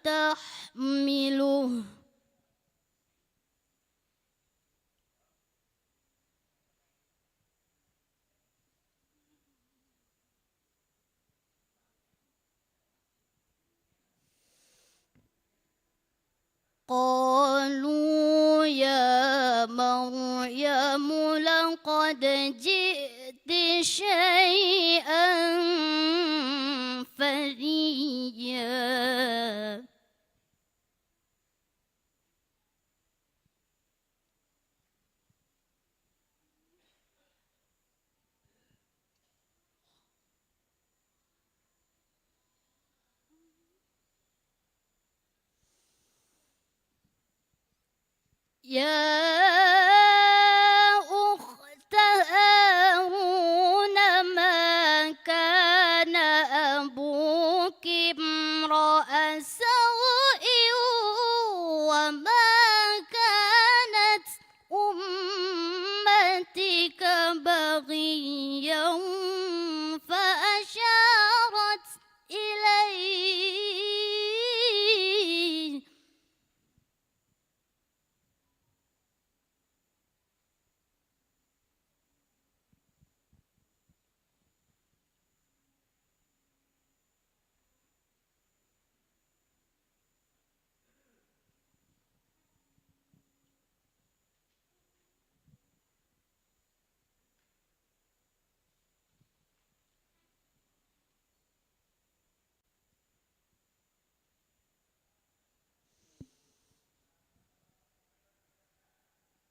تحمله قالوا يا مريم لقد جئت شيئا فريا يا أخت هارون ما كان أبوك امرأ سوء وما كانت أمتك بغيا فأشارت إليه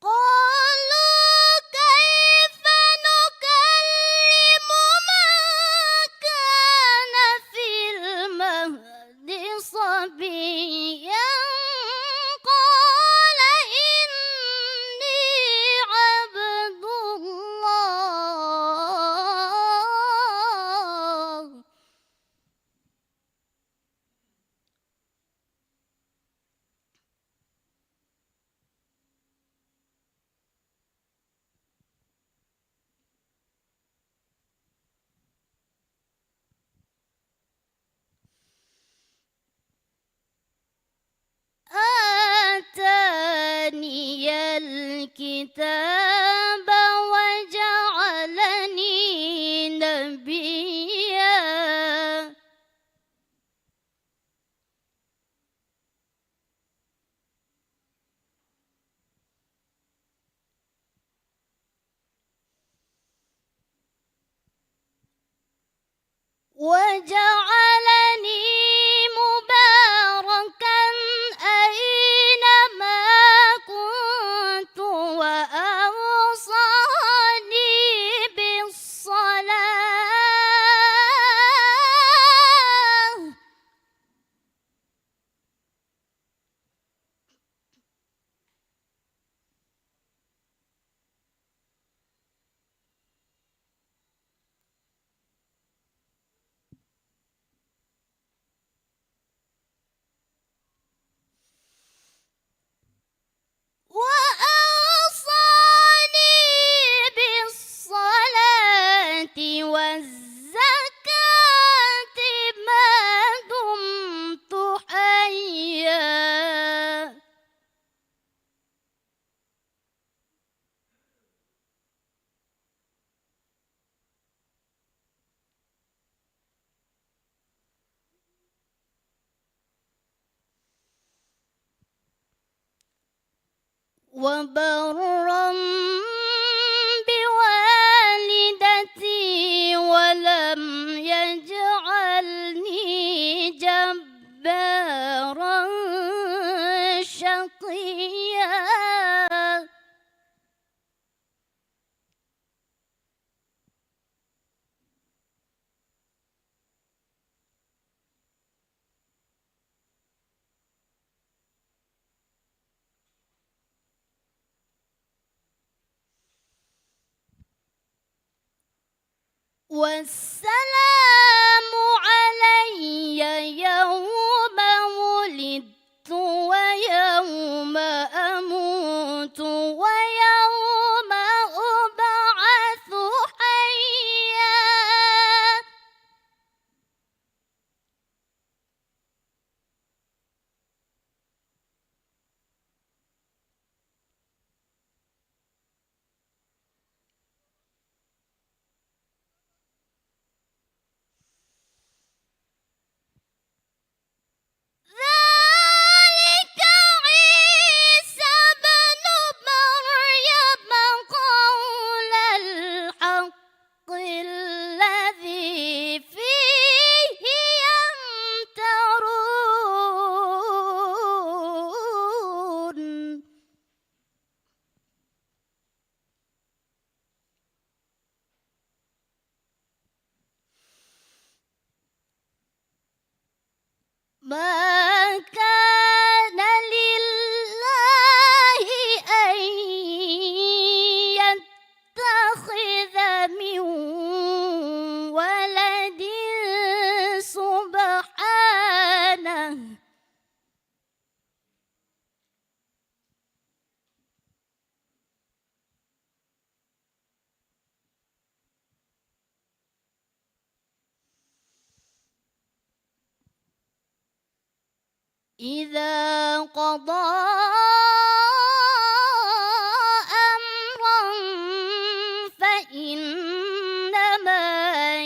قالوا كيف نكلم من كان في المهد صبيا قال إني عبد الله آتاني الكتاب وجعلني نبيا وجعلني مباركا أينما كنت وأوصاني بالصلاة وأوصاني بالصلاة والزكاة ما دمت حيا وبرا بوالدتي ولم يجعلني جبارا شقيا والسلام علي يوم ولدت ويوم أموت ويوم أبعث حيا إذا قضى أمرا فإنما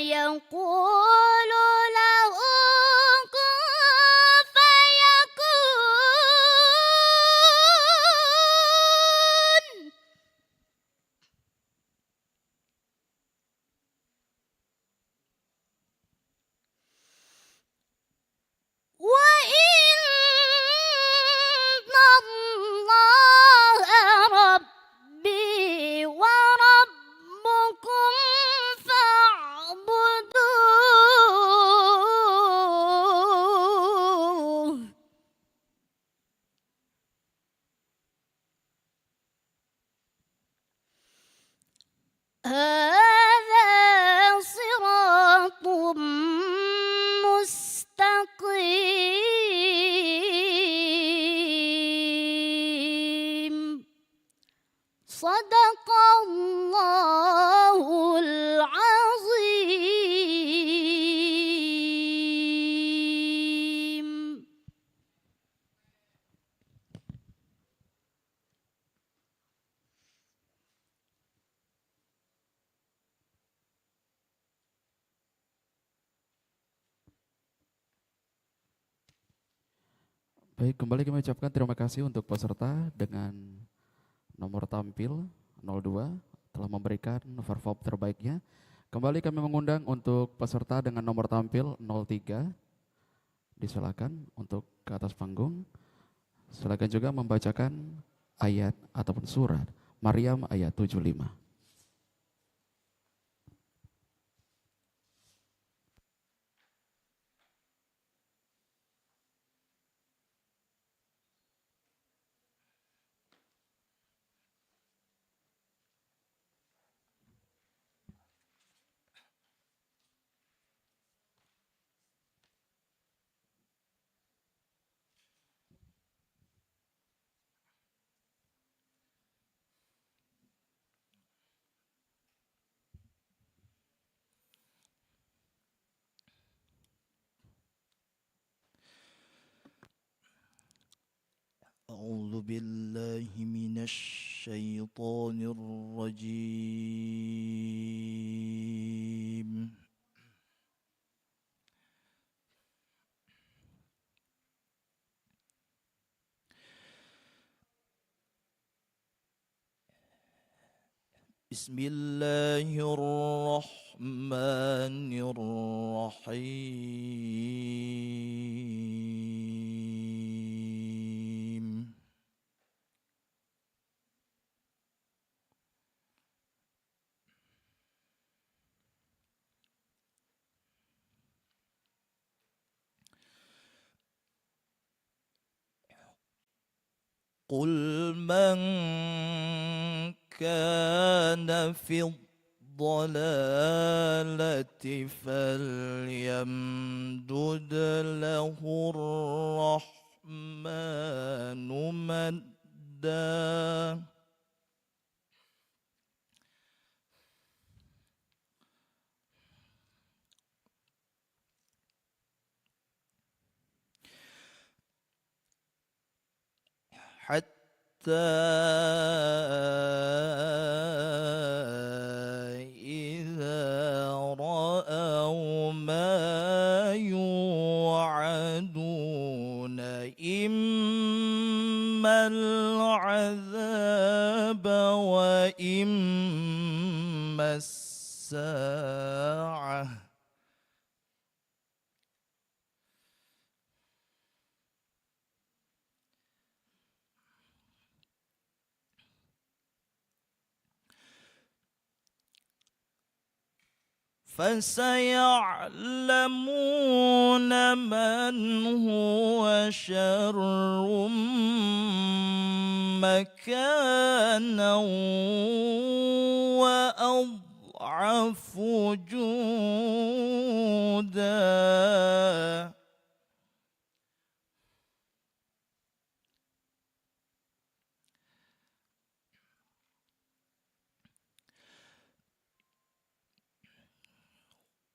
يقول له كن فيكون. وإن الله ربي وربكم فاعبدوه. هذا صراط مستقيم. صدق الله العظيم. Baik, kembali kami ucapkan terima kasih untuk peserta dengan nomor tampil 02 telah memberikan perform terbaiknya. Kembali kami mengundang untuk peserta dengan nomor tampil 03. Disilakan untuk ke atas panggung. Silakan juga membacakan ayat ataupun surat Maryam ayat 75. أعوذ بالله من الشيطان الرجيم. بسم الله الرحمن الرحيم. قل من كان في الضلالة فليمدد له الرحمن مدا. حتى إذا رأوا ما يوعدون إما العذاب وإما الساعة فسيعلمون من هو شر مكانا وأضعف جودا.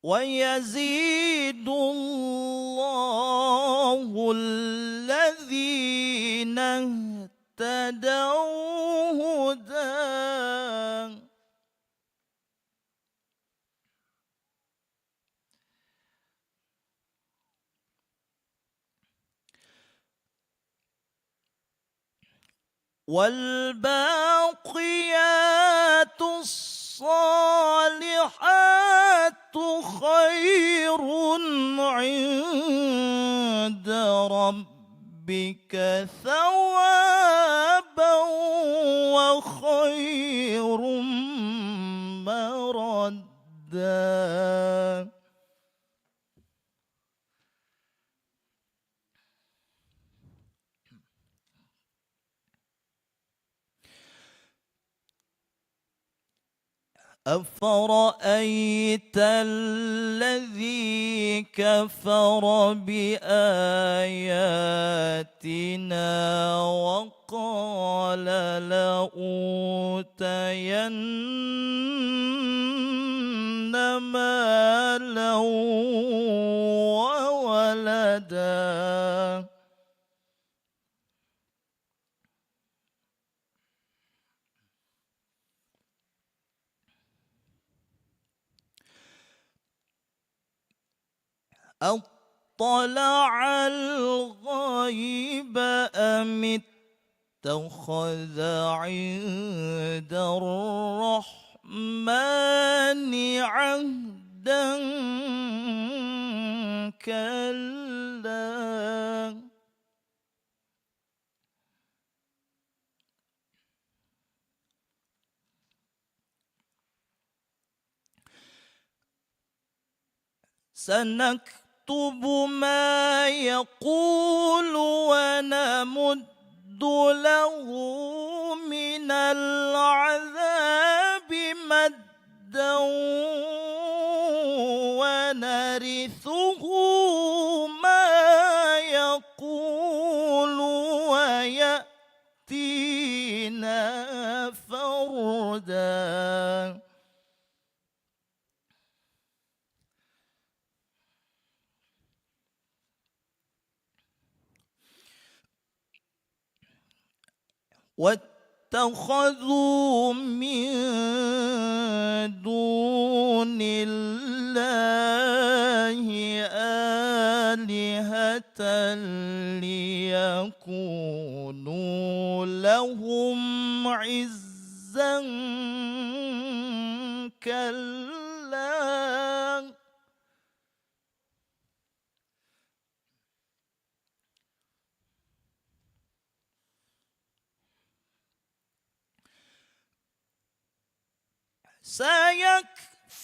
ويزيد الله الذين الذين اهتدوا هدى والباقيات الصالحات خير عند ربك ثوابا وخير مردا. أفرأيت الذي كفر بآياتنا وقال لأوتين مالا وولدا. أطلع الغيب أم اتخذ عند الرحمن عهدا كلا سنكتب ما يقول ونمد له من العذاب مدا ونرثه ما يقول ويأتينا فردا. واتخذوا من دون الله آلهة ليكونوا لهم عزا كلا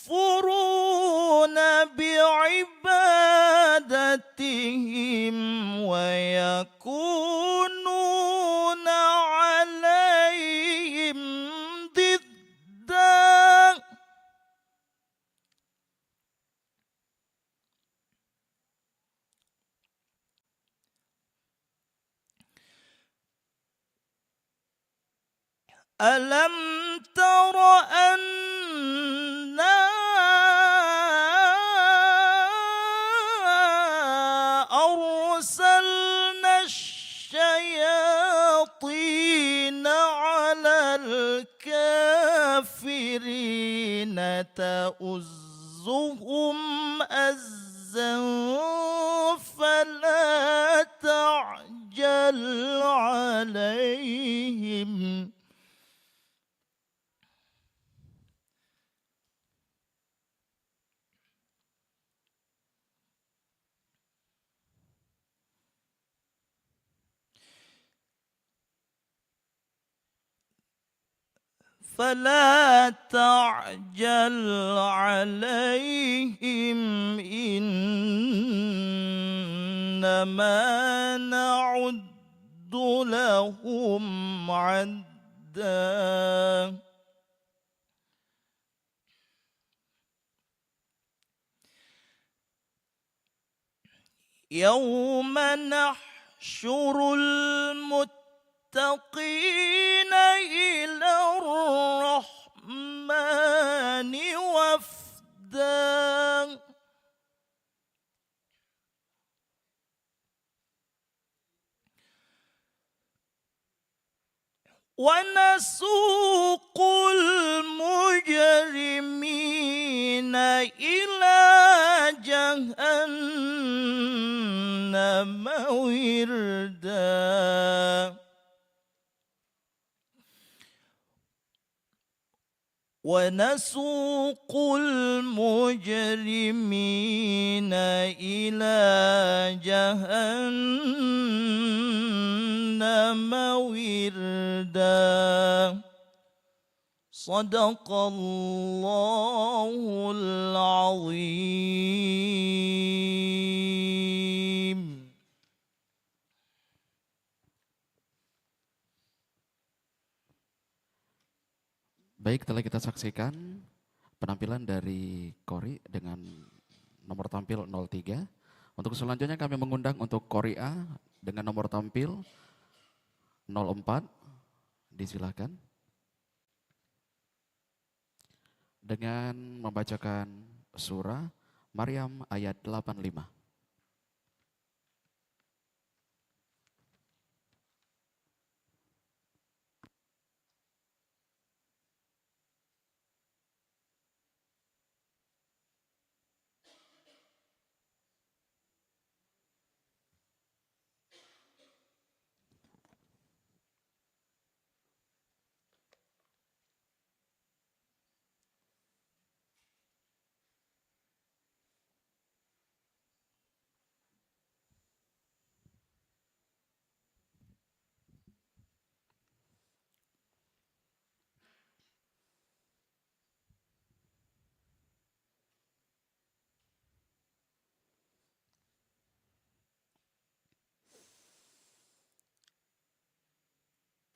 سيكفرون بعبادتهم ويكونون عليهم ضدا. ألم تر أنا أرسلنا الشياطين على الكافرين تؤزهم أزا فلا تعجل عليهم فلا تعجل عليهم إنما نعد لهم عدا. يوم نحشر المتقين إلى الرحمن وفدا. ونسوق المجرمين إلى جهنم وردا ونسوق المجرمين إلى جهنم وردا صدق الله العظيم. Baik, telah kita saksikan penampilan dari Kori dengan nomor tampil 03. Untuk selanjutnya kami mengundang untuk Kori A dengan nomor tampil 04. Disilakan. Dengan membacakan surah Maryam ayat 85.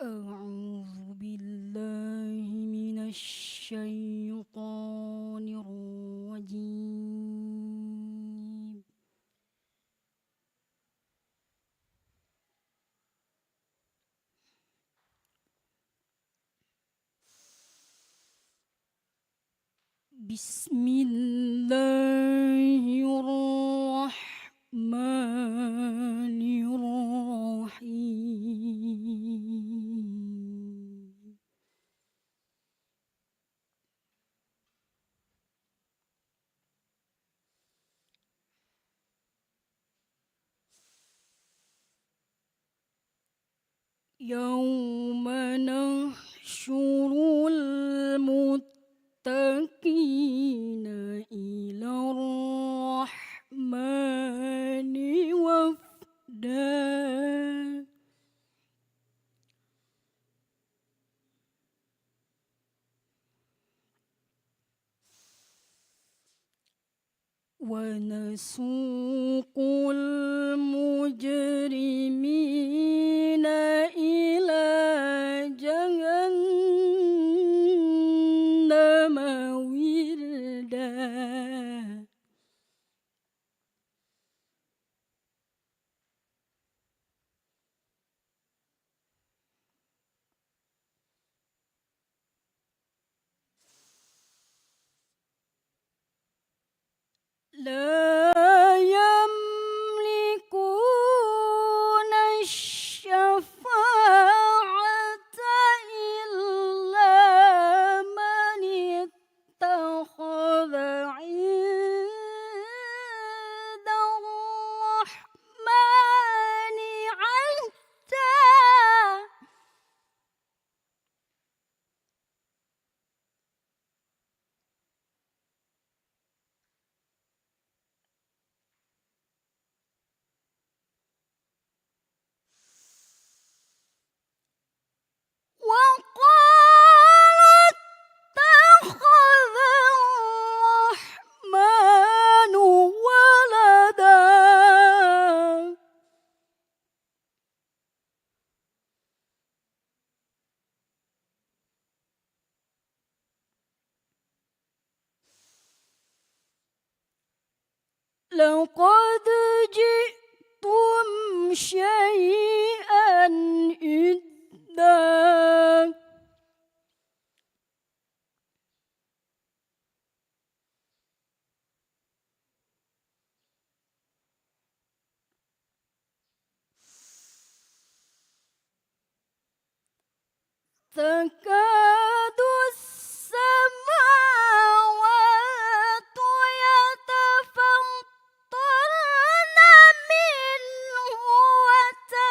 أعوذ بالله من الشيطان الرجيم. بسم الله الرحمن الرحيم. يوم نحشر المتقين إلى الرحمن وفدا ونسوق المجرمين إلى جهنم وردا لا يملكون الشفاعة إلا من اتخذ عند الرحمن عهدا. وقالوا اتخذ الرحمن ولدا لقد جئتم شيئا إدا. تكاد السماوات يتفطرن منه وتنشق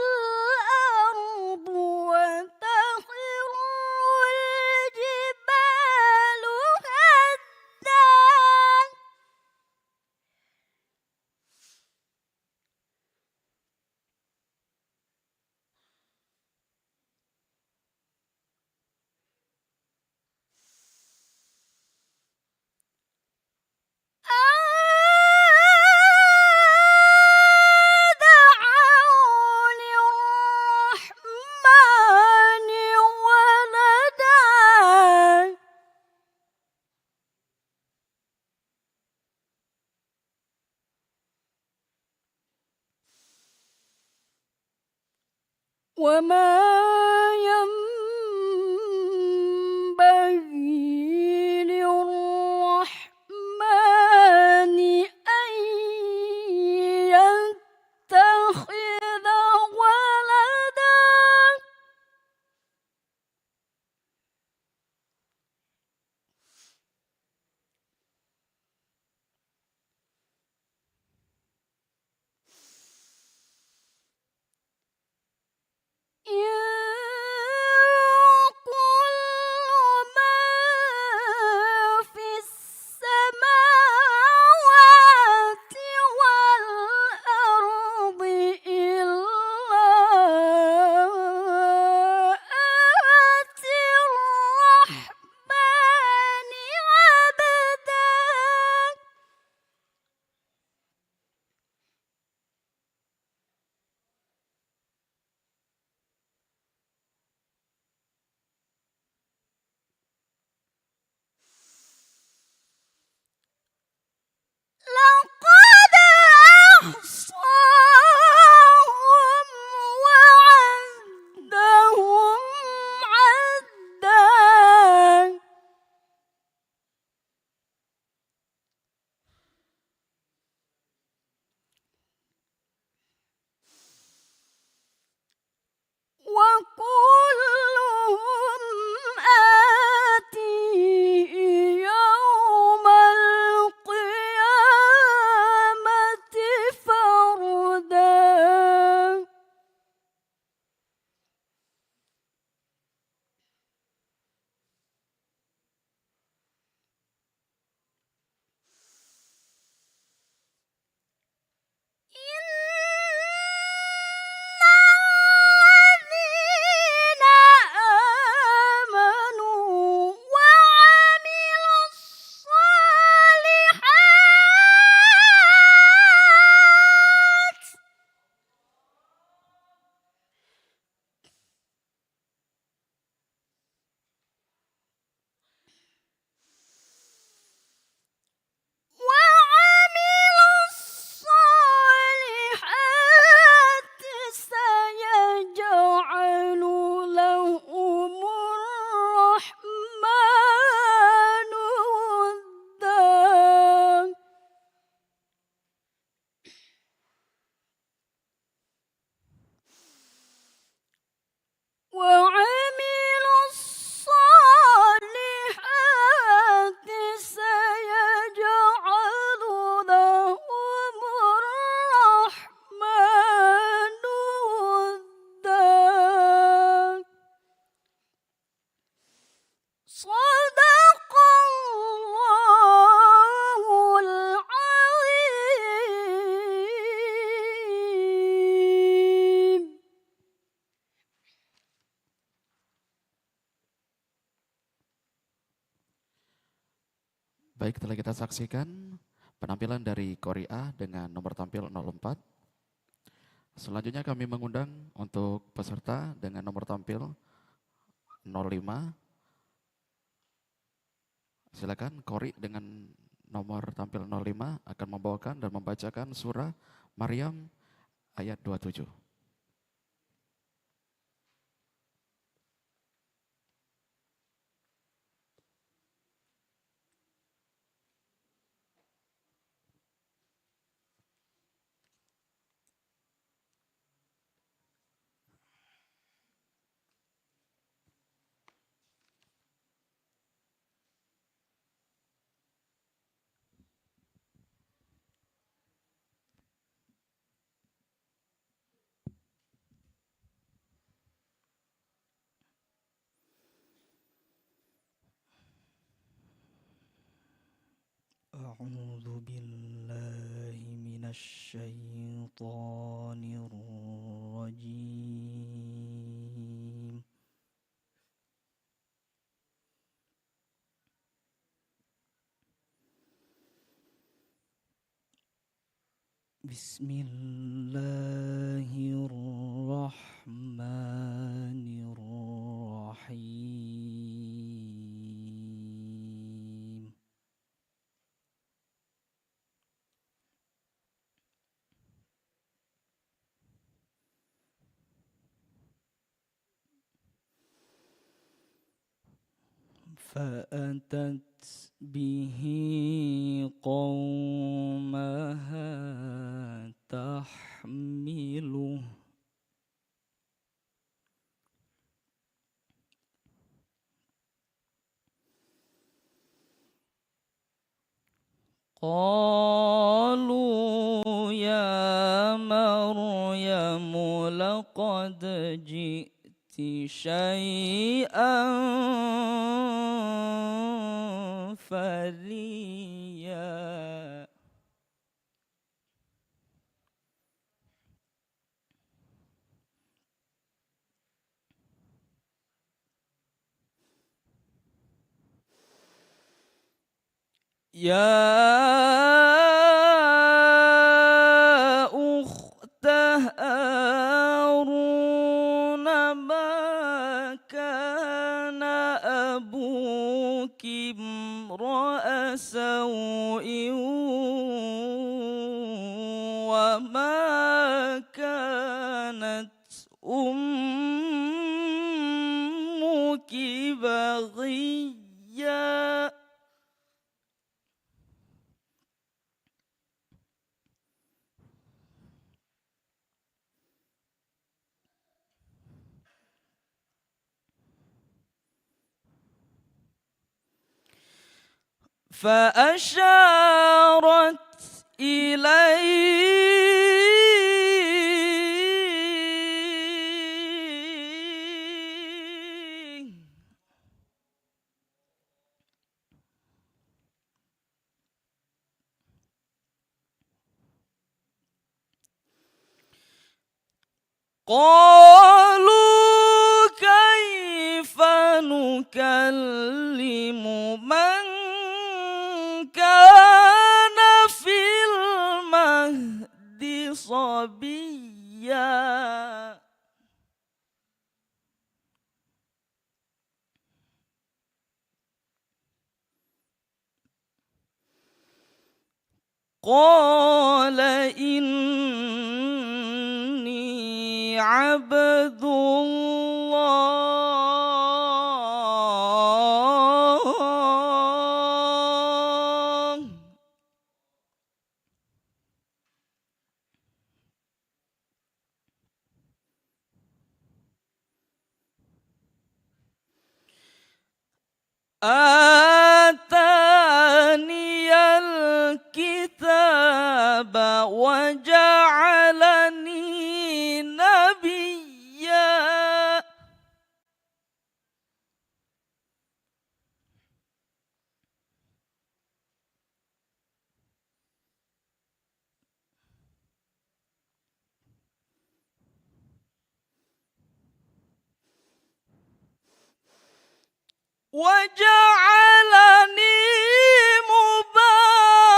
الأرض وتخر الجبال هدا أن دعوا للرحمن ولدا وما ينبغي للرحمن أن يتخذ ولدا إن كل من في السماوات والأرض إلا آتي الرحمن عبدا لقد أحصاهم وعدهم عدا وكلهم آتيه يوم القيامة فردا الذين آمنوا وعملوا الصالحات سيجعل لهم الرحمن ودا وعملوا الصالحات سيجعل لهم الرحمن ودا صدق الله العظيم. Baik, telah kita saksikan penampilan dari Korea dengan nomor tampil 04. Selanjutnya kami mengundang untuk peserta dengan nomor tampil 05. Silakan Kori dengan nomor tampil 05 akan membawakan dan membacakan surah Maryam ayat 27. أعوذ بالله من الشيطان الرجيم. بسم الله الرحمن الرحيم. فأتت به قومها تحمله قالوا يا مريم لقد جئت شيئا فريا. يا أخت هارون ما كان أبوك امرأ سوء وما كانت أمك بغيا. فأشارت إليه قالوا كيف نكلم من كان في المهد صبيا. قال إني عبد الله آتاني الكتاب وجعلني نبيا. وجعلني مباركا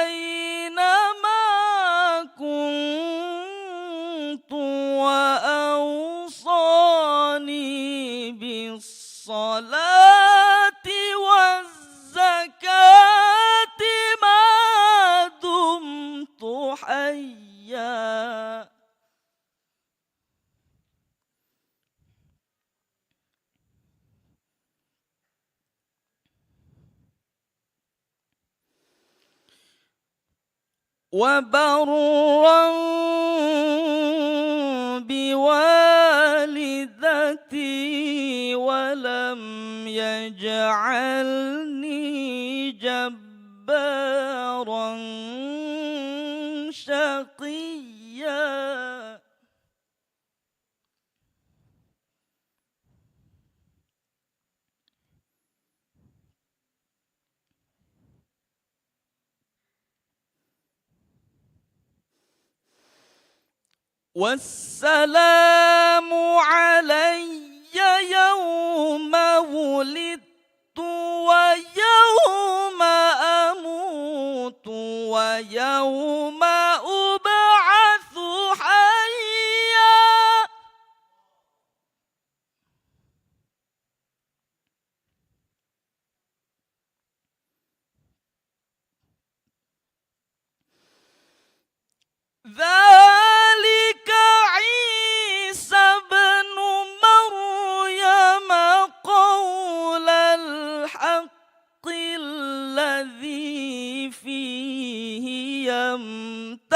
أينما كنت وأوصاني بالصلاة والزكاة ما دمت حيا. وبرا بوالدتي ولم يجعلني جبارا شقيا. والسلام علي يوم ولدت ويوم أموت ويوم أبعث حيا. ذلك عيسى ابن مريم قول الحق الذي فيه يمترون.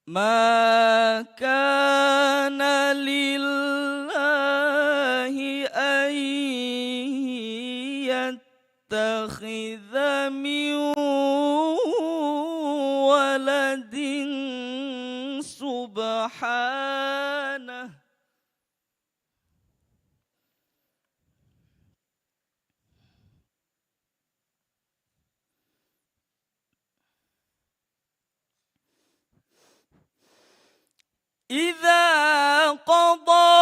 ما كان لله أن يتخذ من ولد سبحانه إذا قضى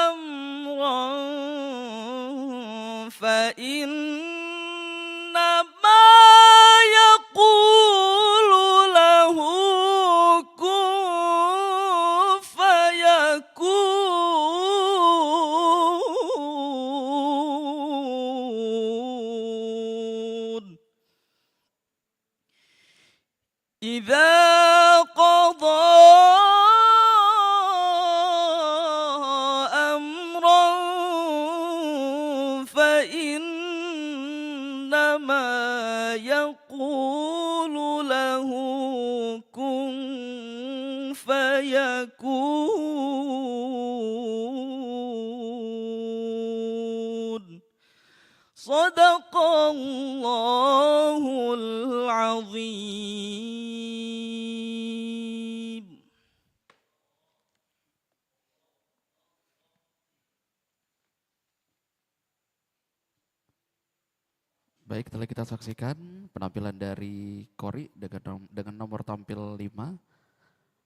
أمرا فإنما يقول له كن فيكون. إذا قضى أمرا فإنما يقول له كن فيكون. صدق الله العظيم. Baik, telah kita saksikan penampilan dari Kori dengan nomor tampil 5.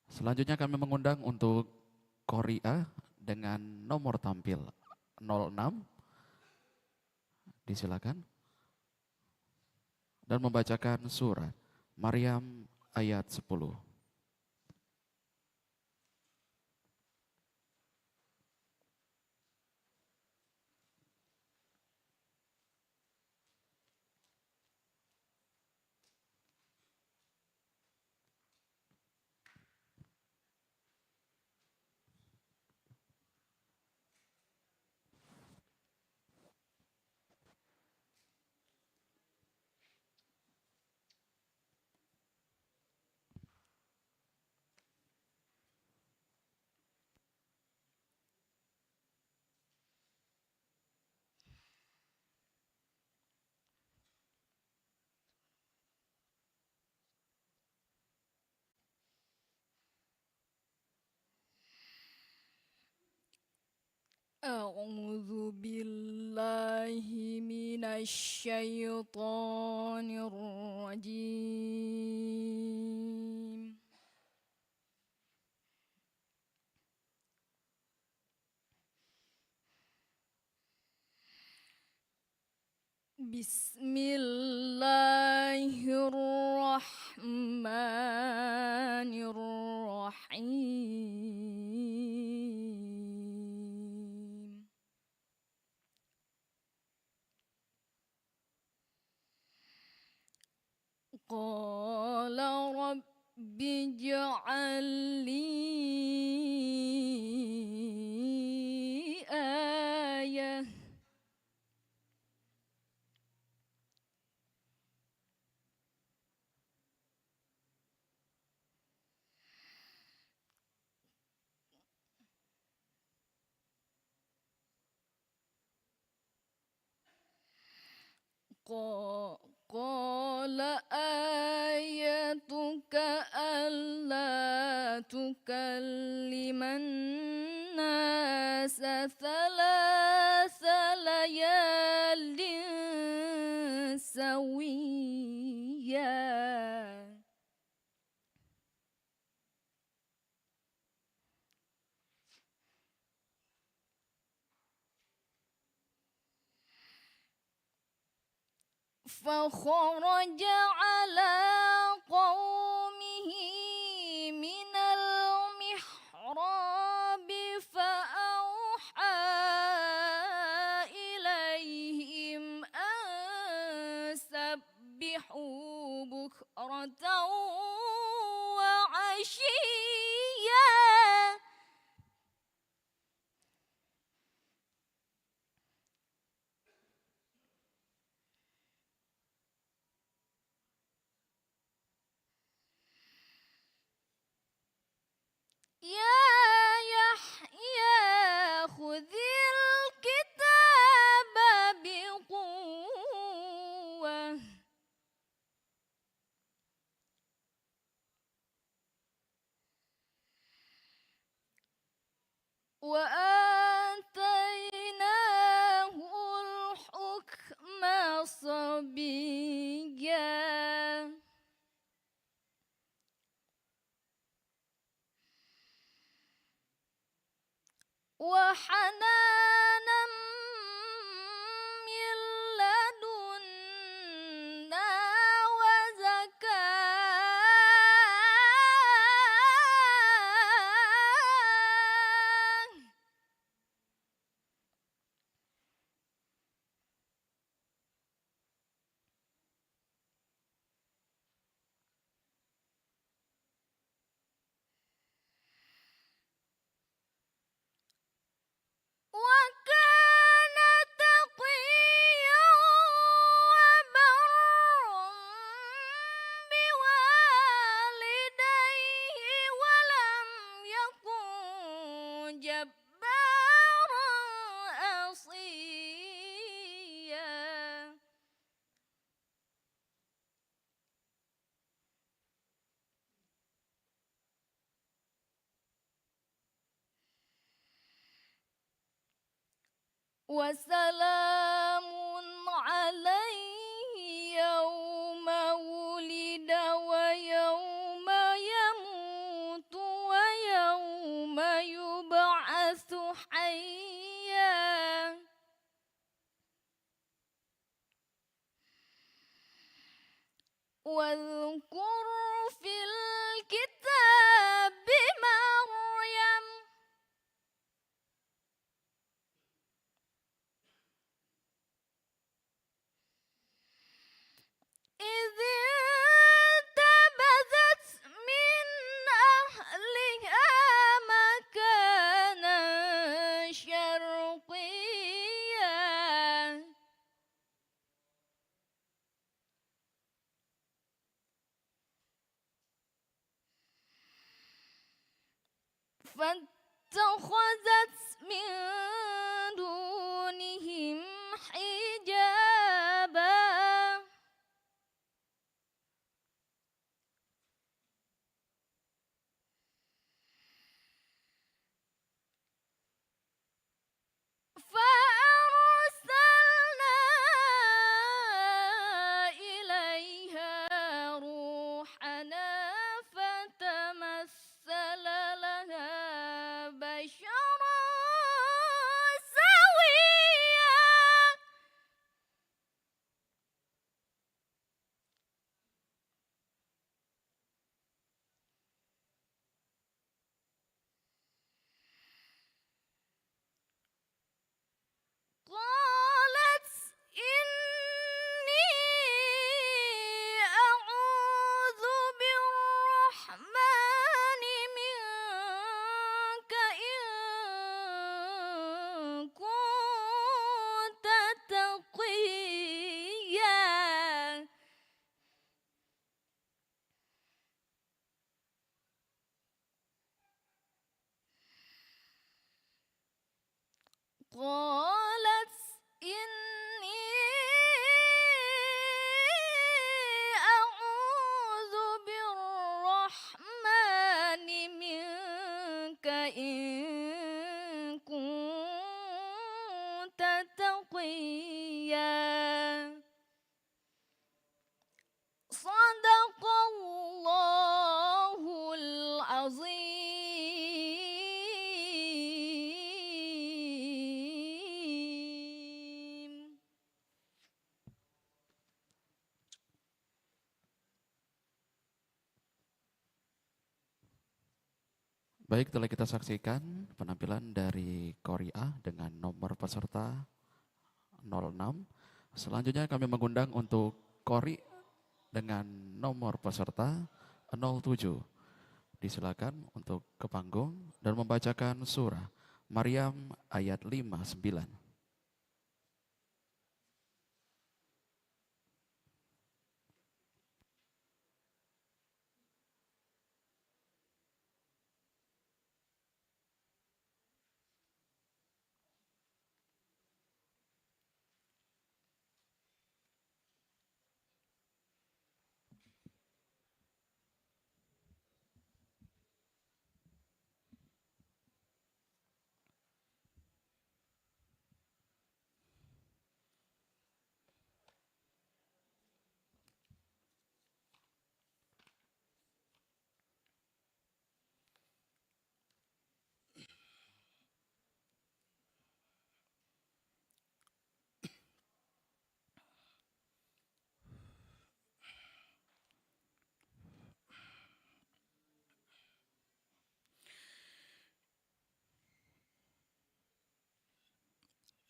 Selanjutnya kami mengundang untuk Kori A dengan nomor tampil 06. Disilakan. Dan membacakan surat Maryam ayat 10. أعوذ بالله من الشيطان الرجيم. بسم الله الرحمن الرحيم. قال رب اجعل لي آية قال آيتك ألا تكلم الناس 3 ليال سويا فخرج على قومه من المحراب فأوحى إليهم أن سبحوا بكرة وعشيا يا يحيى خذ الكتاب بقوة وآتيناه الحكم صبيا وحنانا من لدنا وزكاة وكان تقيا وبرا بوالديه ولم يكن جبارا عصيا وسلام عليه يوم ولد ويوم يموت ويوم يبعث حيا واذكر في الكتاب مريم إذ انتبذت من أهلها مكانا شرقيا فاتخذت من دونهم حجابا فأرسلنا إليها روحنا فتمثل لها بشرا سويا قالت إني أعوذ بالرحمن منك إن كنت تقيا قالت إني أعوذ بالرحمن منك Baik, telah kita saksikan penampilan dari Kori A dengan nomor peserta 06. Selanjutnya kami mengundang untuk Kori dengan nomor peserta 07. Disilakan untuk ke panggung dan membacakan surah Maryam ayat 59.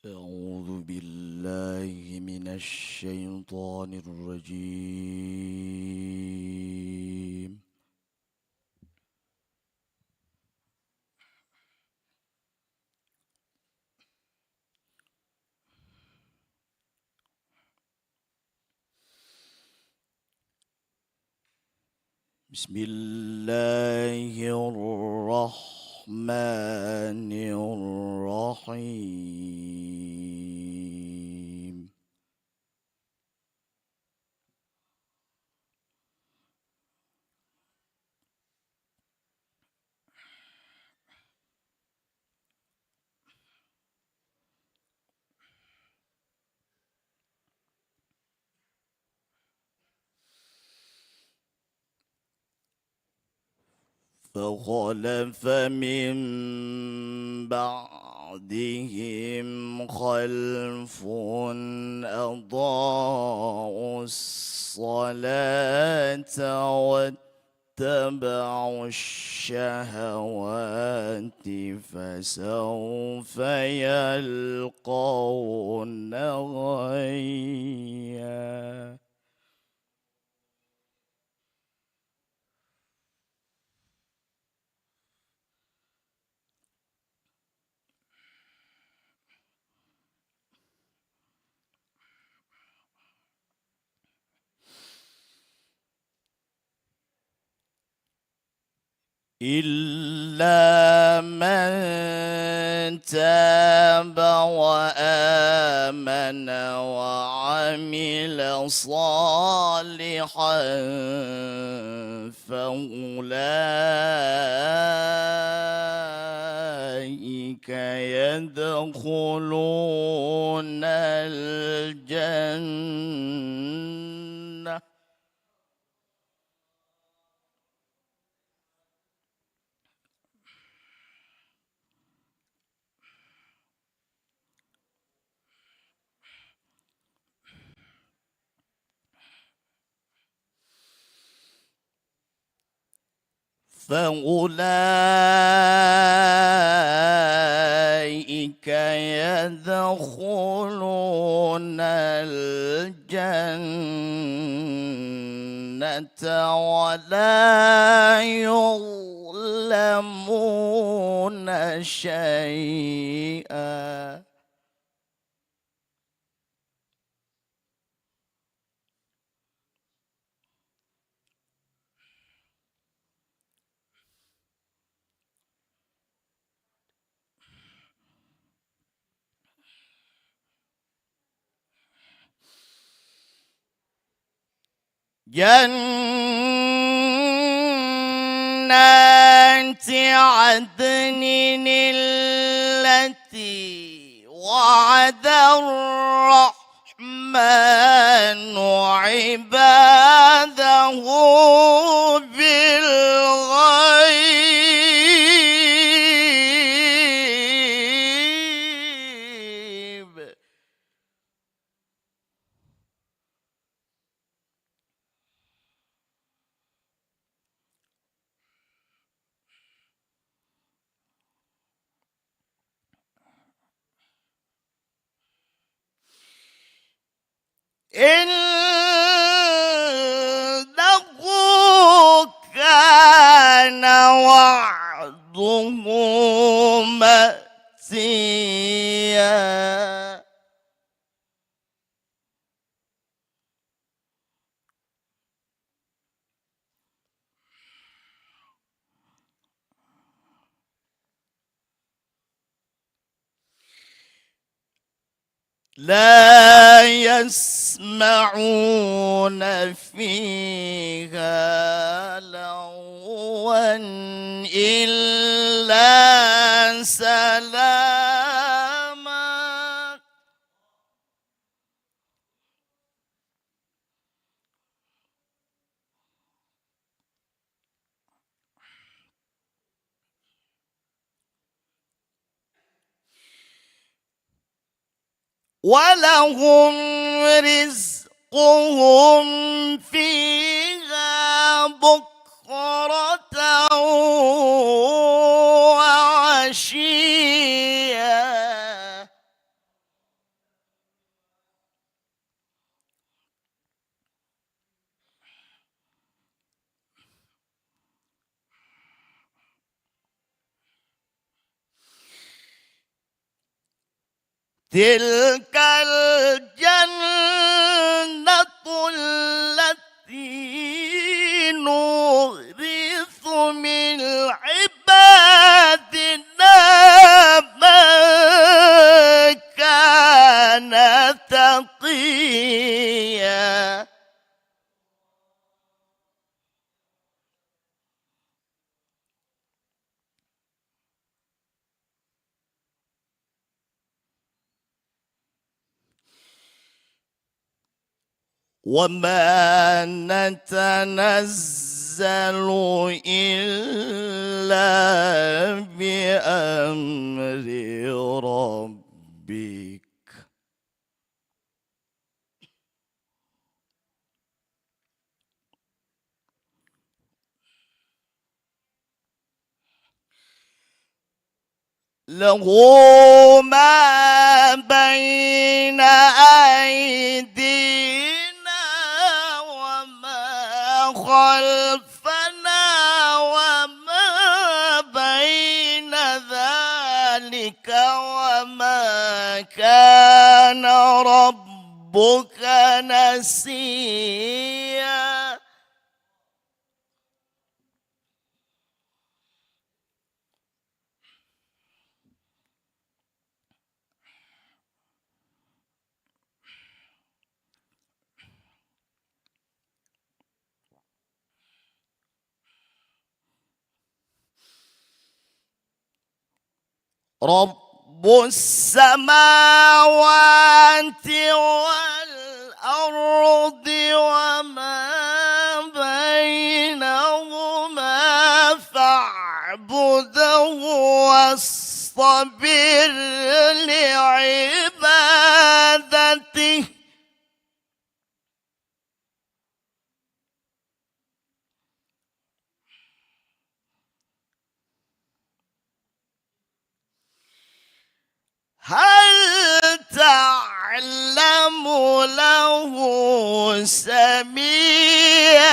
أعوذ بالله من الشيطان الرجيم. بسم الله الرحمن الرحيم. فخلف من بعدهم خلف أضاعوا الصلاة واتبعوا الشهوات فسوف يلقون غيا. إلا من تاب وآمن وعمل صالحا فأولئك يدخلون الجنة فأولئك يدخلون الجنة ولا يظلمون شيئا. جنات عدن التي وعد الرحمن عباده بالغيب. إنه كان وعده مأتيا لا يسمعون فيها لغوا إلا سلاما ولهم رزقهم فيها بكرة وعشيا تلك الجنة التي نورث من عبادنا من كان تقيا وما نتنزل إلا بأمر ربك له ما بين أيدينا وما خلفنا وما بين ذلك وما كان ربك نسيا رب السماوات والأرض وما بينهما فاعبده واصطبر لعبادته هل تعلم له سميا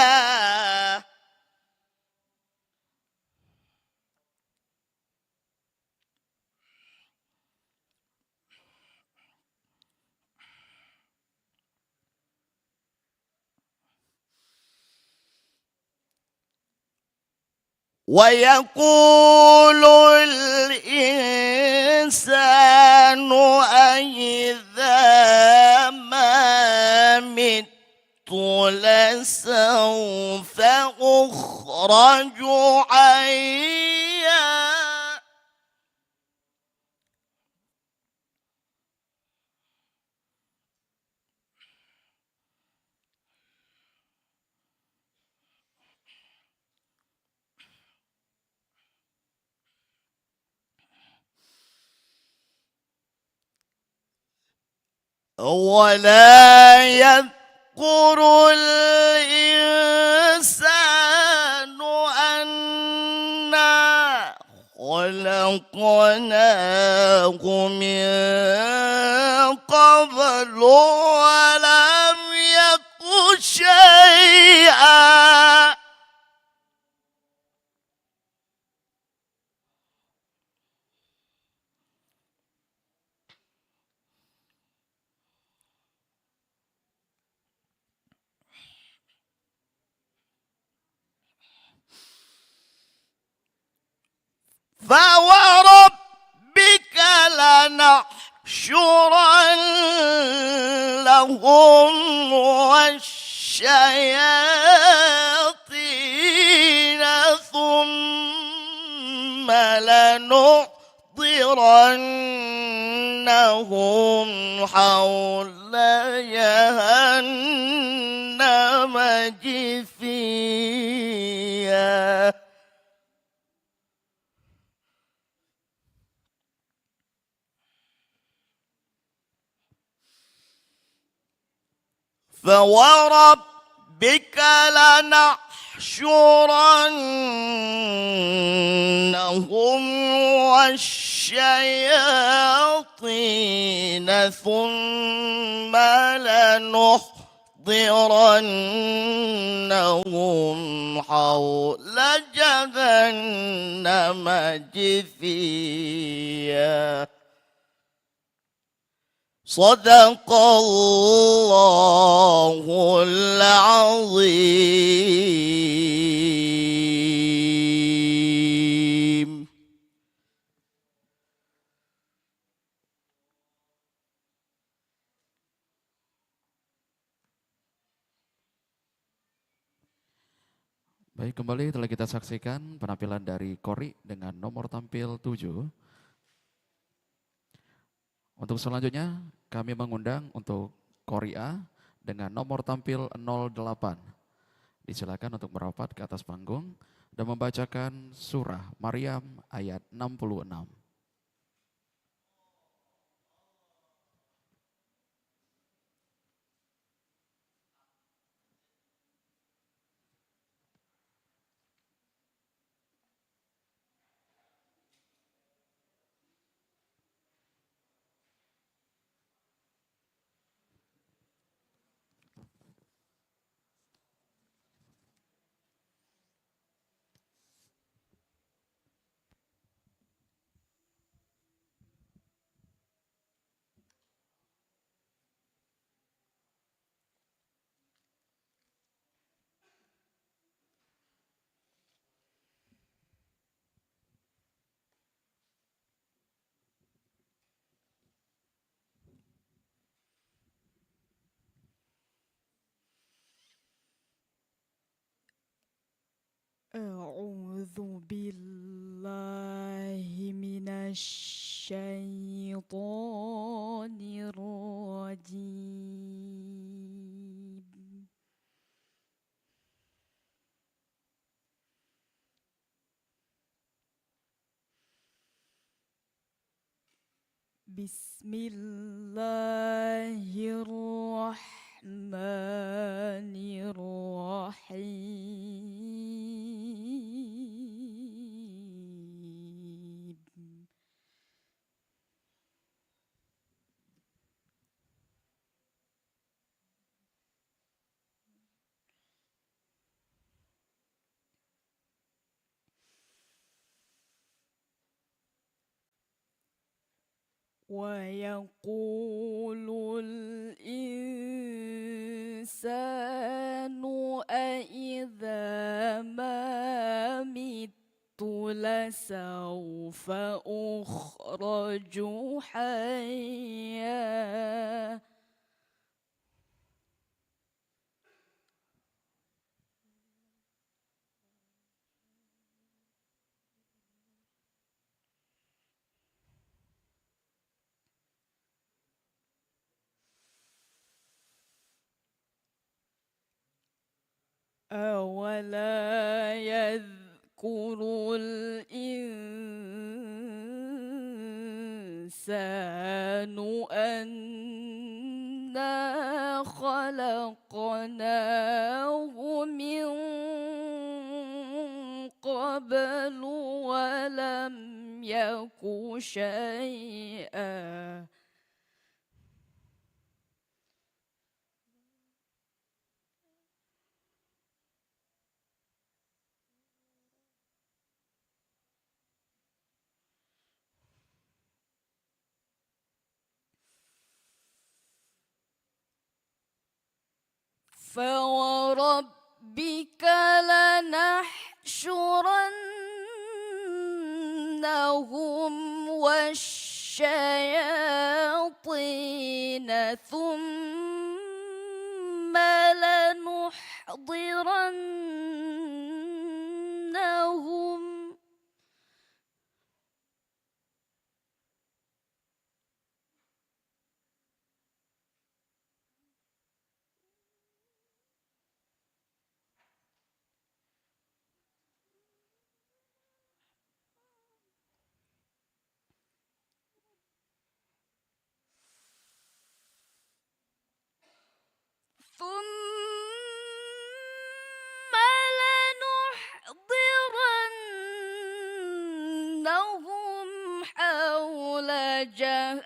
ويقول الإنسان أإذا ما مت لسوف أخرج حيا ولا يذكر الإنسان أنا خلقناه من قبل ولم شيئا فوربك لنحشرنهم والشياطين ثم لنحضرنهم حول جهنم جثيا فوربك لنحشرنهم والشياطين ثم لنحضرنهم حول جهنم جثيا صدق الله العظيم. Baik, kembali telah kita saksikan penampilan dari Kori dengan nomor tampil 7. Untuk selanjutnya, kami mengundang untuk Kori A dengan nomor tampil 08. Disilakan untuk merapat ke atas panggung dan membacakan surah Maryam ayat 66. أعوذ بالله من الشيطان الرجيم. بسم الله الرحمن الرحيم. ويقول الإنسان أإذا ما مت لسوف أخرج حيا. أولا يذكر الإنسان أنا خلقناه من قبل ولم يك شيئا. فوربك لنحشرنهم والشياطين ثم لنحضرنهم ثم لنحضرنهم حول جهنم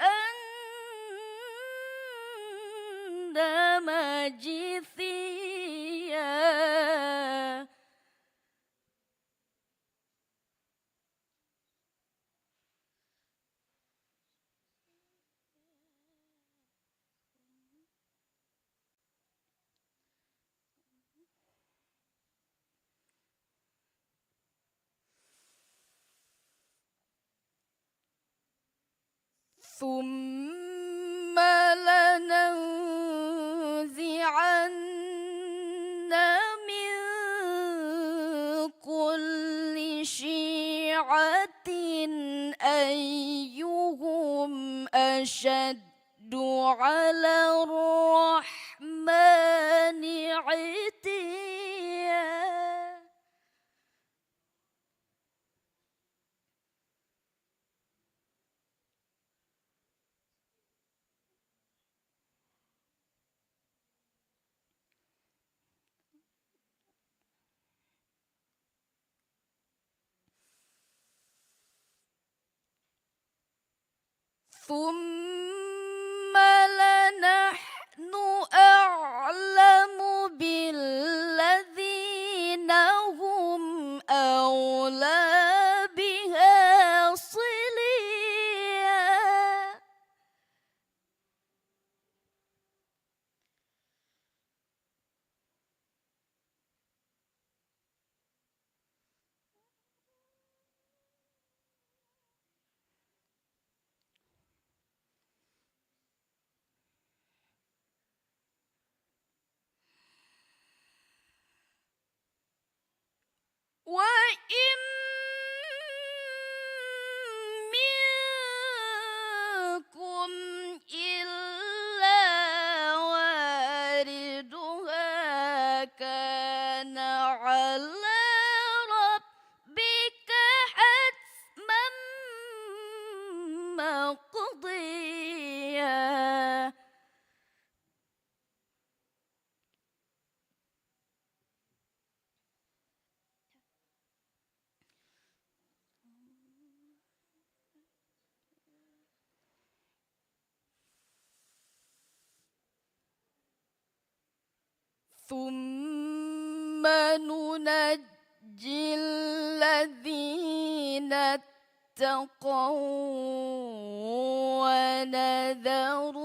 جثيا ثم لننزعن من كل شيعة أيهم أشد على الرحمن عتيا ثم لنحن أعلم بالذين هم أولى بها صليا وإن منكم إلا واردها كان على ربك حتما مقضيا ثم ننجي الذين اتقوا ونذر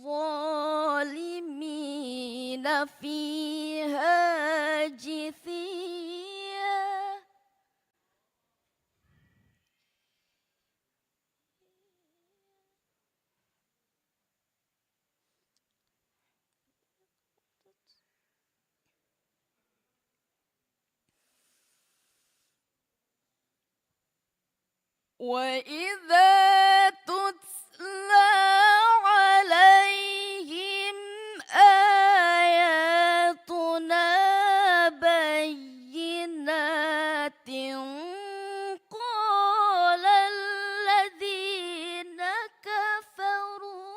الظالمين فيها جثيا وإذا تتلى عليهم آياتنا بينات قال الذين كفروا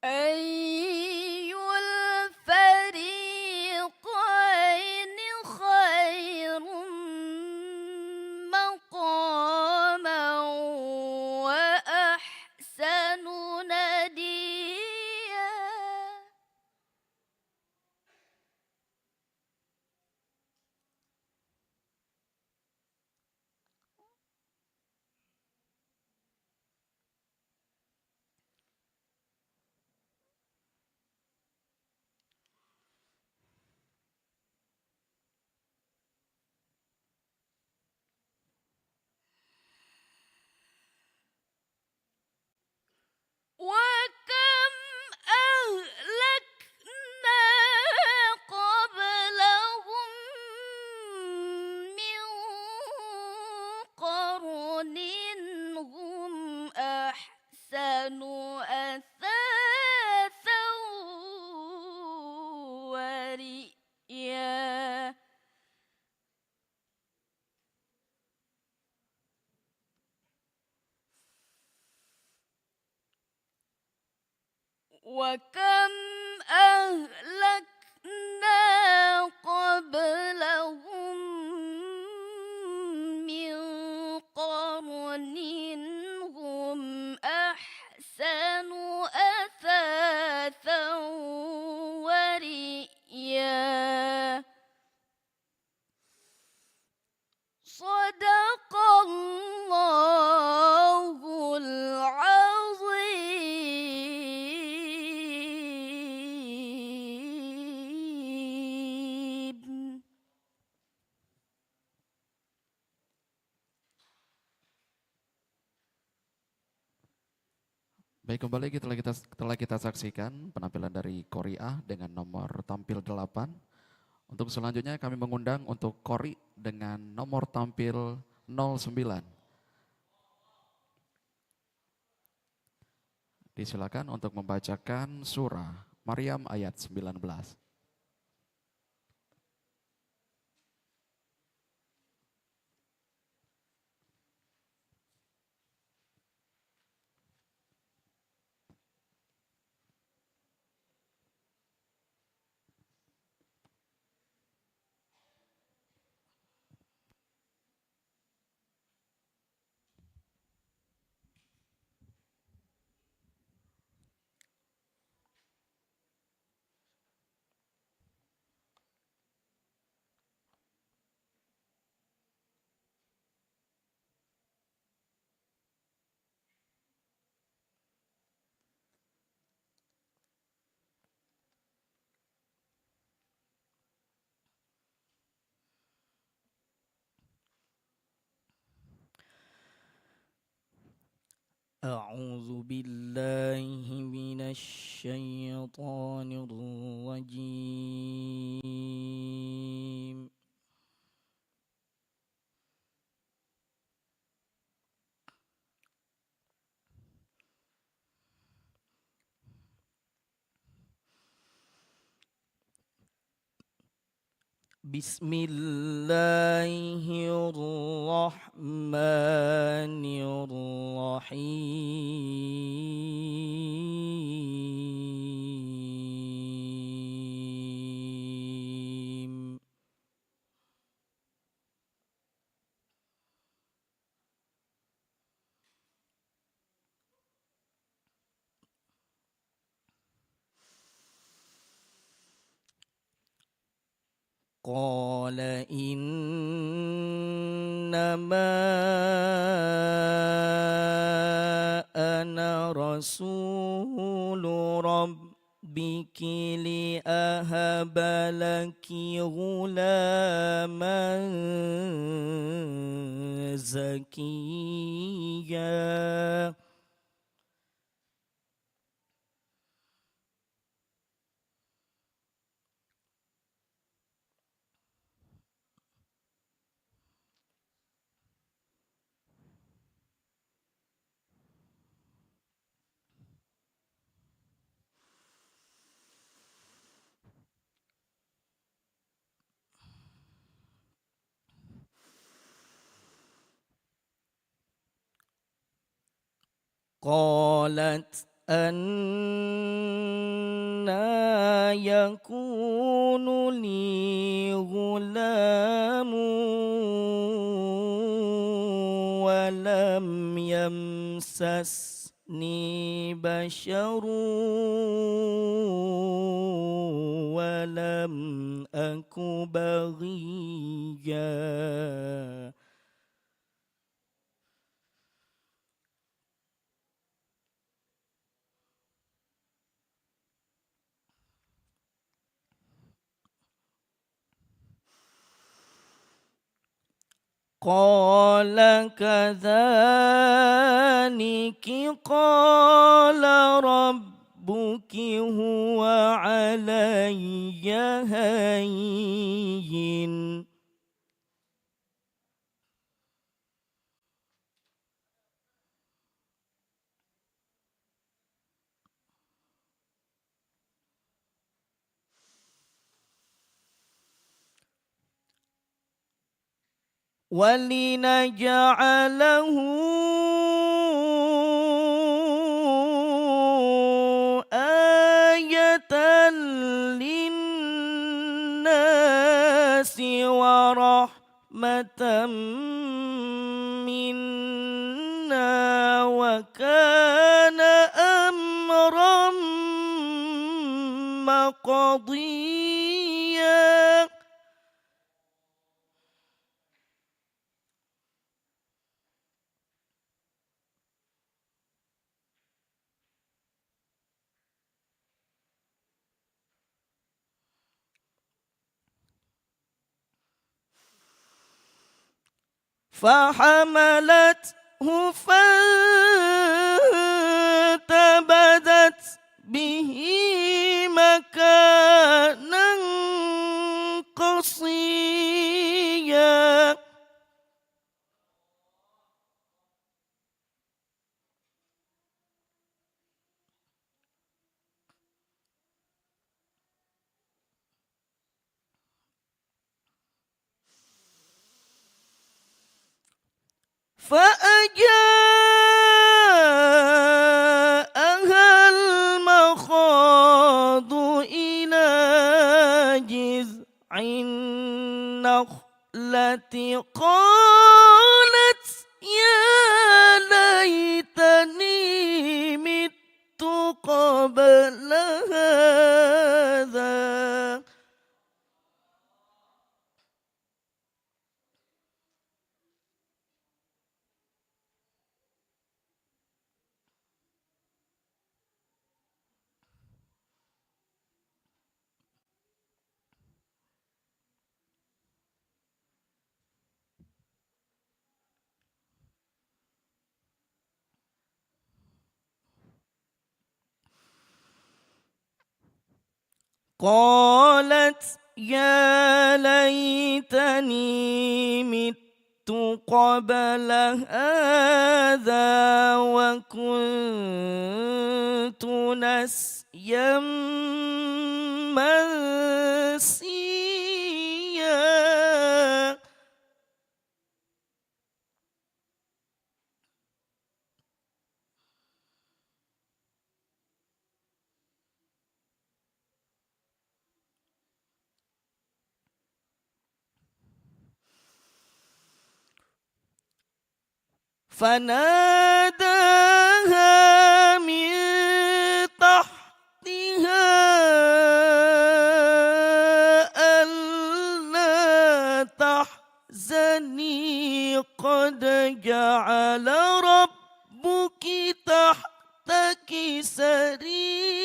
أي الفريقين خير مقاما وأحسن نديا. وكم أهلكنا قبلهم من قرن هم أحسن أثاثا ورئيا. وكم أهلكنا قبلهم من قرن هم أحسن أثاثا ورئيا. صدق الله العظيم. Baik, kembali telah kita saksikan penampilan dari Kori A dengan nomor tampil 8. Untuk selanjutnya kami mengundang untuk Kori dengan nomor tampil 09. Disilakan untuk membacakan surah Maryam ayat 19. أعوذ بالله من الشيطان الرجيم. بسم الله الرحمن الرحيم. قال إنما أنا رسول ربك لأهب لك غلاما زكيا. قالت أنا يكون لي غلام ولم يمسسني بشر ولم أك بغيا. قال كذلك قال ربك هو علي هين ولنجعله آية للناس ورحمة منا وكان أمرا مقضيا. فحملته فانتبذت به مكانا قصيا. فأجاءها المخاض إلى جذع النخلة قالت يا ليتني مت قبل هذا. قالت يا ليتني مت قبل هذا وكنت نسيا منسيا. فناداها من تحتها ألا تحزني قد جعل ربك تحتك سريا.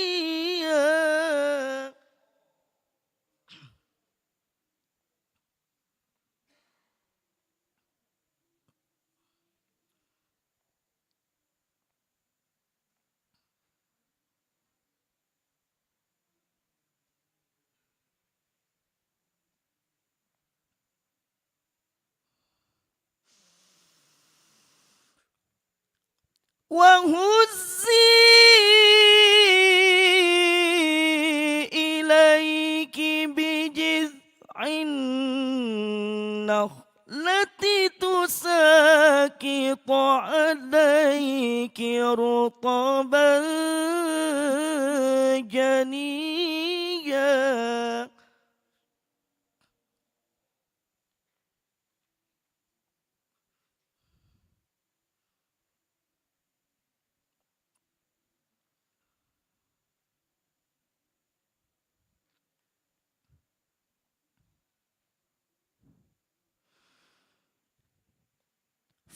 وهزي إليك بجذع النخلة التي تساكط عليك رطبا جنيا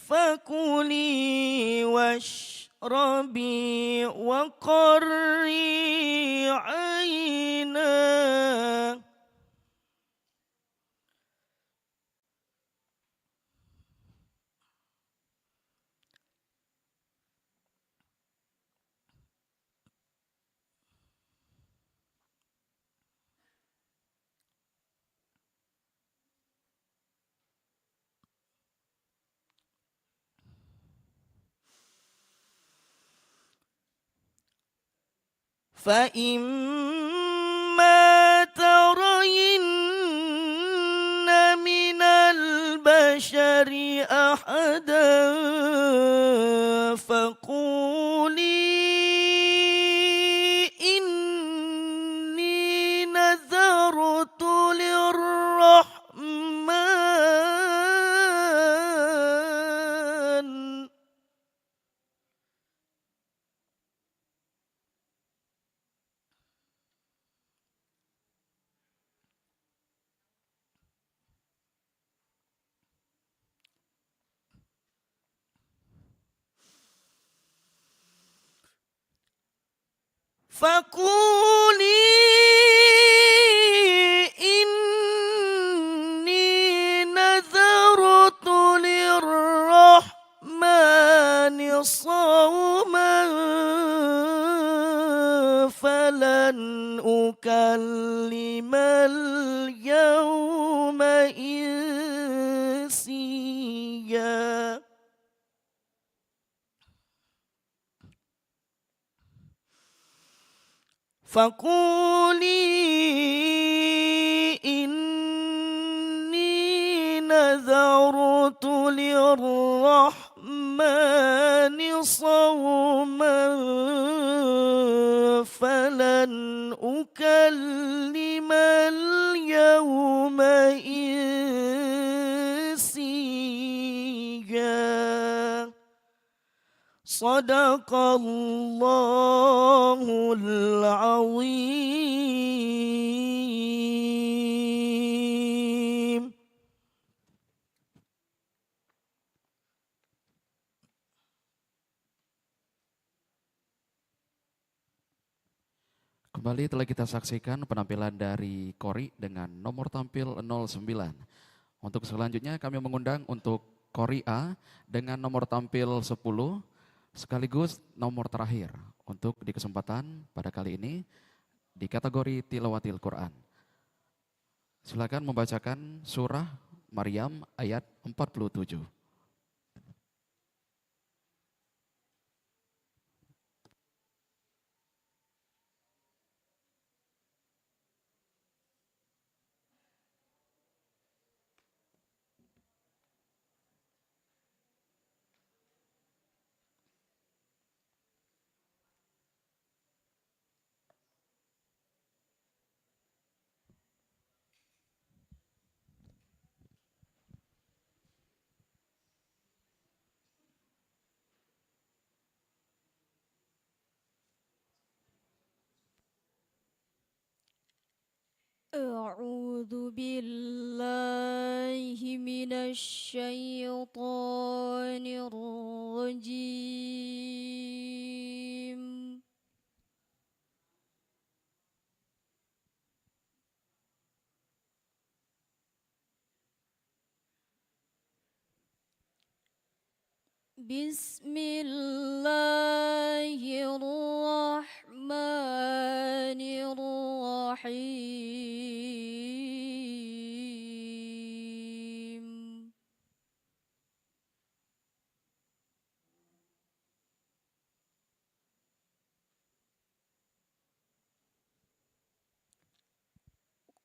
فكلي واشربي وقري عينا فإما ترين من البشر أحدا فقولي إني نذرت للرحمن فقولي إني نذرت للرحمن صوما فلن أكلم اليوم إنسيا فقولي إني نذرت للرحمن صوما فلن أكلم اليوم إنسيا صدق الله العظيم. Kembali telah kita saksikan penampilan dari Kori dengan nomor tampil 09. Untuk selanjutnya kami mengundang untuk Kori A dengan nomor tampil 10 sekaligus nomor terakhir untuk di kesempatan pada kali ini di kategori Tilawatil Quran. Silakan membacakan surah Maryam ayat 47. أعوذ بالله من الشيطان الرجيم. بسم الله الرحمن الرحيم.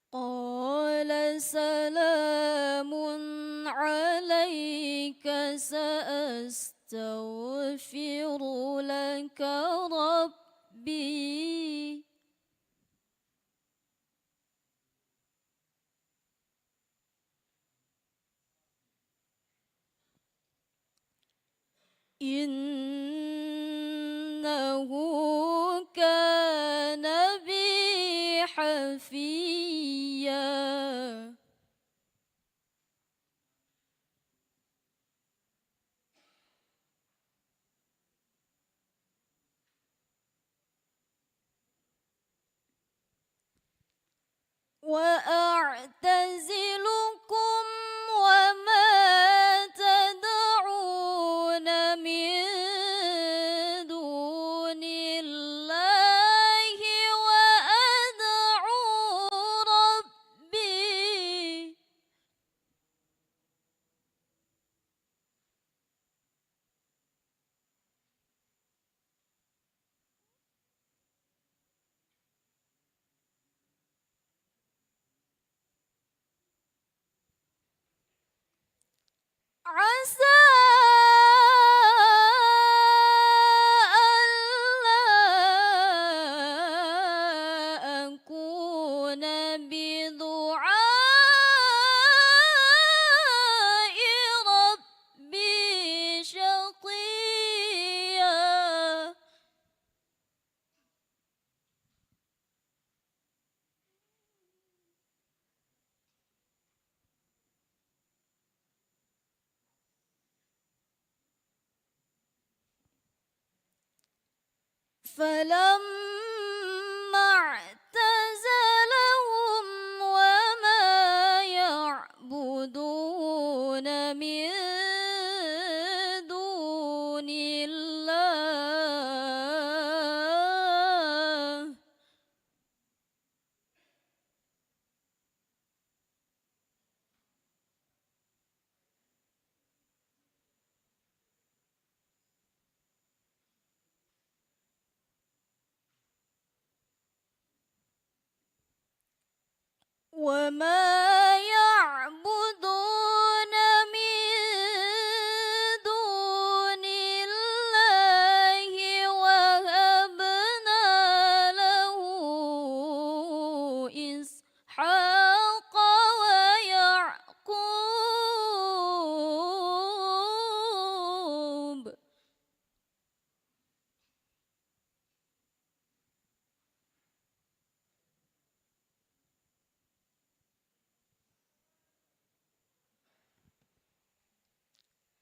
قال سلام عليك سأستغفر لك ربي إنه كان بي حفيا وأعتزلكم وما تدعون من دون الله وأدعو ربي عسى ألا أكون بدعاء ربي شقيا فلما اعتزلهم وما يعبدون من دون الله وما يعبدون من دون الله وهبنا له إسحاق ويعقوب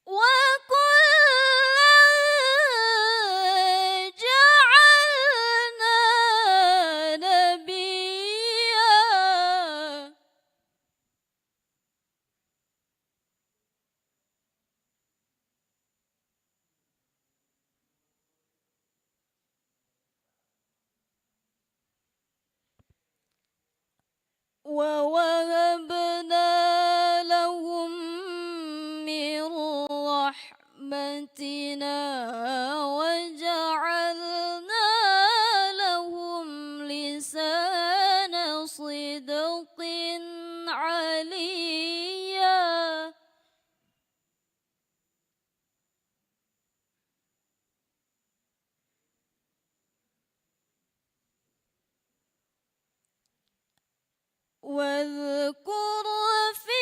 وكلا جعلنا نبيا ووهبنا لهم من رحمتنا وجعلنا لهم لسان صدق عليا واذكر في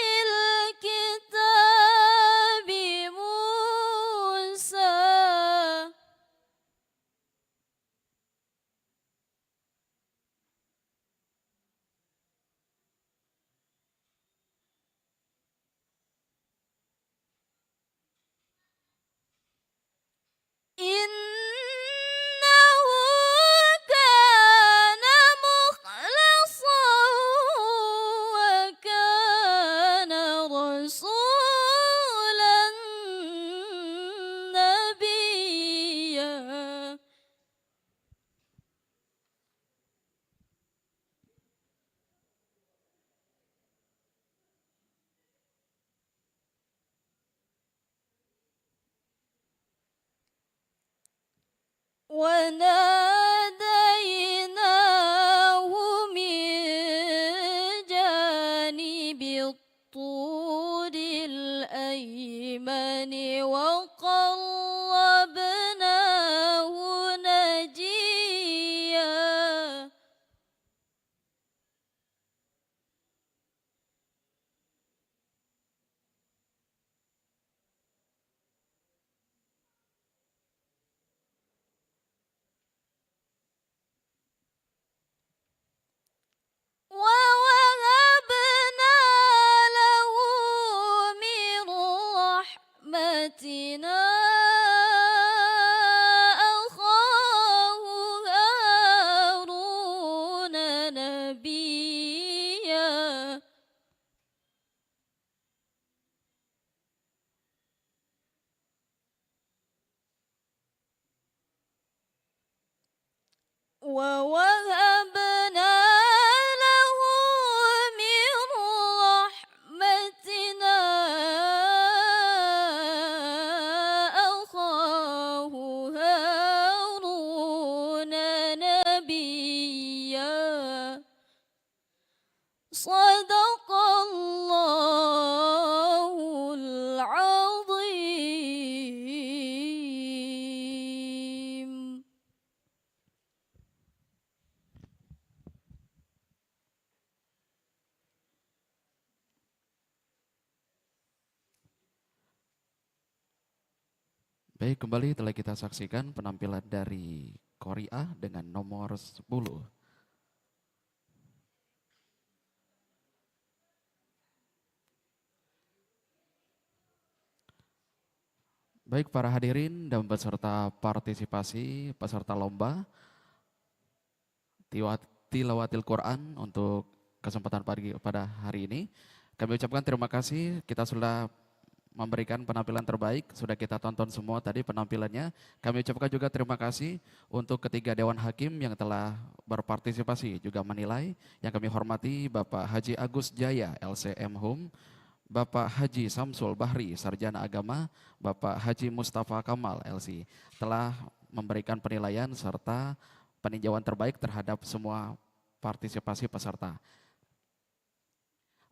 الكتاب موسى إنه كان مخلصا وكان رسولا نبيا وناديناه من جانب الطور الأيمن الأيمن وقربناه نجيا ووهبنا له من رحمتنا أخاه هارون نبيا ووهبنا له من رحمتنا أخاه هارون نبيا صدق الله العظيم. Baik, kembali telah kita saksikan penampilan dari Qori'ah dengan nomor 10. Baik para hadirin dan peserta partisipasi, peserta lomba Tilawatil Quran untuk kesempatan pagi pada hari ini. Kami ucapkan terima kasih, kita sudah memberikan penampilan terbaik, sudah kita tonton semua tadi penampilannya. Kami ucapkan juga terima kasih untuk ketiga Dewan Hakim yang telah berpartisipasi juga menilai. Yang kami hormati Bapak Haji Agus Jaya, LCM Hum, Bapak Haji Samsul Bahri, Sarjana Agama, Bapak Haji Mustafa Kamal, LC, telah memberikan penilaian serta peninjauan terbaik terhadap semua partisipasi peserta.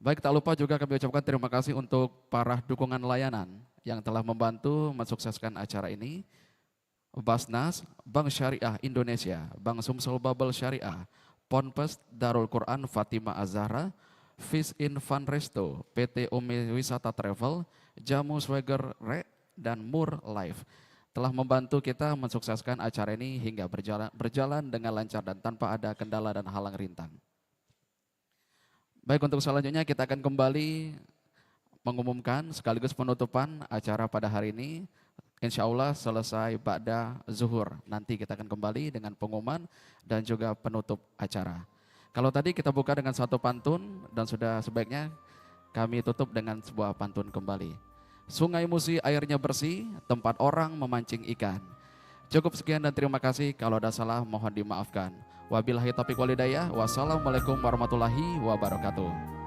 Baik, tak lupa juga kami ucapkan terima kasih untuk para dukungan layanan yang telah membantu mensukseskan acara ini. Basnas, Bank Syariah Indonesia, Bank Sumsul Babel Syariah, Ponpes Darul Quran Fatimah Azhara, Fish in Fun Resto, PT Umi Wisata Travel, Jamu Swagger Re, dan Mur Life telah membantu kita mensukseskan acara ini hingga berjalan dengan lancar dan tanpa ada kendala dan halang rintang. Baik, untuk selanjutnya kita akan kembali mengumumkan sekaligus penutupan acara pada hari ini. Insya Allah selesai ba'da zuhur. Nanti kita akan kembali dengan pengumuman dan juga penutup acara. Kalau tadi kita buka dengan satu pantun dan sudah sebaiknya kami tutup dengan sebuah pantun kembali. Sungai Musi airnya bersih, tempat orang memancing ikan. Cukup sekian dan terima kasih, kalau ada salah mohon dimaafkan. Wabillahi taufiq walhidayah. Wassalamualaikum warahmatullahi wabarakatuh.